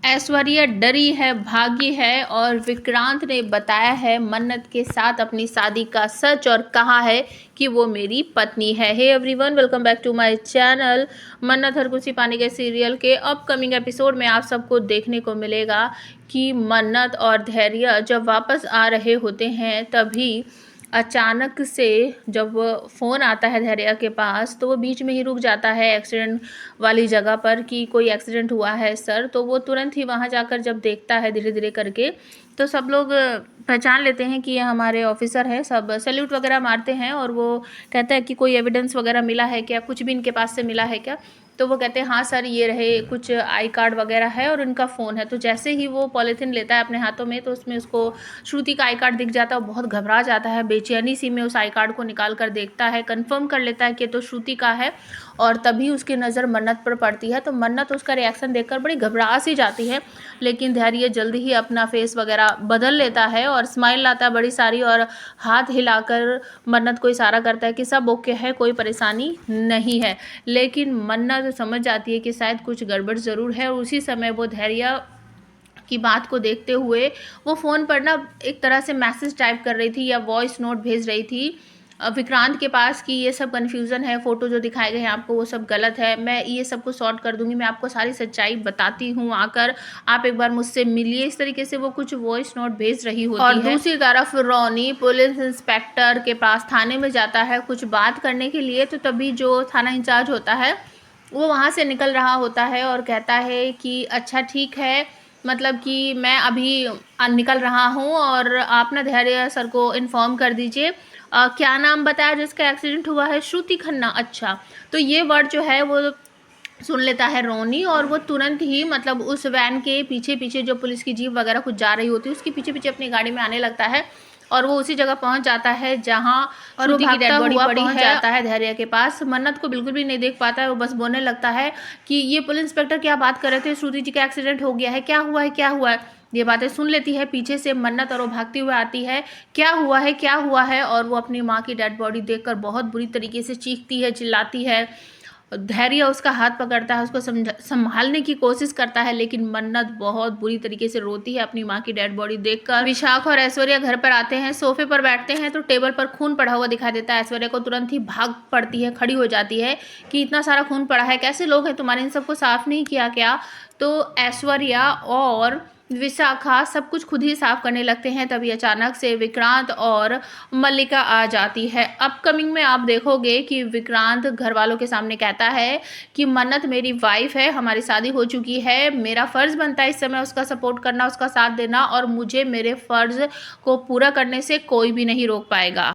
ऐश्वर्या डरी है, भागी है और विक्रांत ने बताया है मन्नत के साथ अपनी शादी का सच और कहा है कि वो मेरी पत्नी है। Hey everyone, welcome back to my channel. Mannat Har खुशी पाने के सीरियल के अपकमिंग एपिसोड में आप सबको देखने को मिलेगा कि मन्नत और धैर्य जब वापस आ रहे होते हैं तभी अचानक से जब फ़ोन आता है धैर्य के पास तो वो बीच में ही रुक जाता है एक्सीडेंट वाली जगह पर कि कोई एक्सीडेंट हुआ है सर। तो वो तुरंत ही वहाँ जाकर जब देखता है धीरे धीरे करके तो सब लोग पहचान लेते हैं कि ये हमारे ऑफिसर हैं। सब सैल्यूट वगैरह मारते हैं और वो कहता है कि कोई एविडेंस वगैरह मिला है क्या, कुछ भी इनके पास से मिला है क्या। तो वो कहते हैं हाँ सर, ये रहे कुछ आई कार्ड वगैरह है और इनका फ़ोन है। तो जैसे ही वो पॉलीथीन लेता है अपने हाथों में तो उसमें उसको श्रुति का आई कार्ड दिख जाता है। वो बहुत घबरा जाता है, बेचैनी सी में उस आई कार्ड को निकाल कर देखता है, कंफर्म कर लेता है कि तो श्रुति का है। और तभी उसकी नज़र मन्नत पर पड़ती है तो मन्नत उसका रिएक्शन देखकर बड़ी घबरा सी जाती है, लेकिन धैर्य जल्दी ही अपना फेस वगैरह बदल लेता है और स्माइल लाता है बड़ी सारी और हाथ हिलाकर मन्नत को इशारा करता है कि सब ओके है, कोई परेशानी नहीं है। लेकिन मन्नत समझ जाती है कि शायद कुछ गड़बड़ ज़रूर है और उसी समय वो धैर्य की बात को देखते हुए वो फ़ोन पर ना एक तरह से मैसेज टाइप कर रही थी या वॉइस नोट भेज रही थी विक्रांत के पास कि ये सब कन्फ्यूज़न है, फ़ोटो जो दिखाए गए हैं आपको वो सब गलत है, मैं ये सब कुछ सॉर्ट कर दूंगी, मैं आपको सारी सच्चाई बताती हूँ, आकर आप एक बार मुझसे मिलिए। इस तरीके से वो कुछ वॉइस नोट भेज रही होती है। और दूसरी तरफ रोनी पुलिस इंस्पेक्टर के पास थाने में जाता है कुछ बात करने के लिए। तो तभी जो थाना इंचार्ज होता है वो वहाँ से निकल रहा होता है और कहता है कि अच्छा ठीक है, मतलब कि मैं अभी निकल रहा हूँ और आप ना धैर्य सर को इन्फॉर्म कर दीजिए। क्या नाम बताया जिसका एक्सीडेंट हुआ है? श्रुति खन्ना। अच्छा, तो ये वर्ड जो है वो सुन लेता है रोनी और वो तुरंत ही मतलब उस वैन के पीछे पीछे जो पुलिस की जीप वगैरह कुछ जा रही होती है उसके पीछे पीछे अपनी गाड़ी में आने लगता है और वो उसी जगह पहुंच जाता है जहां श्रुति की डेड बॉडी पड़ी है। जाता है धैर्य के पास, मन्नत को बिल्कुल भी नहीं देख पाता है, वो बस बोलने लगता है कि ये पुलिस इंस्पेक्टर क्या बात कर रहे थे, श्रुति जी का एक्सीडेंट हो गया है, क्या हुआ है क्या हुआ है। ये बातें सुन लेती है पीछे से मन्नत और वो भागती हुई आती है, क्या हुआ है क्या हुआ है। और वो अपनी माँ की डेड बॉडी देखकर बहुत बुरी तरीके से चीखती है, चिल्लाती है। धैर्य उसका हाथ पकड़ता है, उसको संभालने की कोशिश करता है, लेकिन मन्नत बहुत बुरी तरीके से रोती है अपनी माँ की डेड बॉडी देखकर। विशाख और ऐश्वर्या घर पर आते हैं, सोफे पर बैठते हैं तो टेबल पर खून पड़ा हुआ दिखाई देता है। ऐश्वर्या को तुरंत ही भाग पड़ती है, खड़ी हो जाती है कि इतना सारा खून पड़ा है, कैसे लोग हैं तुम्हारे, इन सबको साफ नहीं किया क्या। तो ऐश्वर्या और विशाखा सब कुछ खुद ही साफ करने लगते हैं। तभी अचानक से विक्रांत और मल्लिका आ जाती है। अपकमिंग में आप देखोगे कि विक्रांत घर वालों के सामने कहता है कि मन्नत मेरी वाइफ है, हमारी शादी हो चुकी है, मेरा फ़र्ज़ बनता है इस समय उसका सपोर्ट करना, उसका साथ देना और मुझे मेरे फ़र्ज़ को पूरा करने से कोई भी नहीं रोक पाएगा।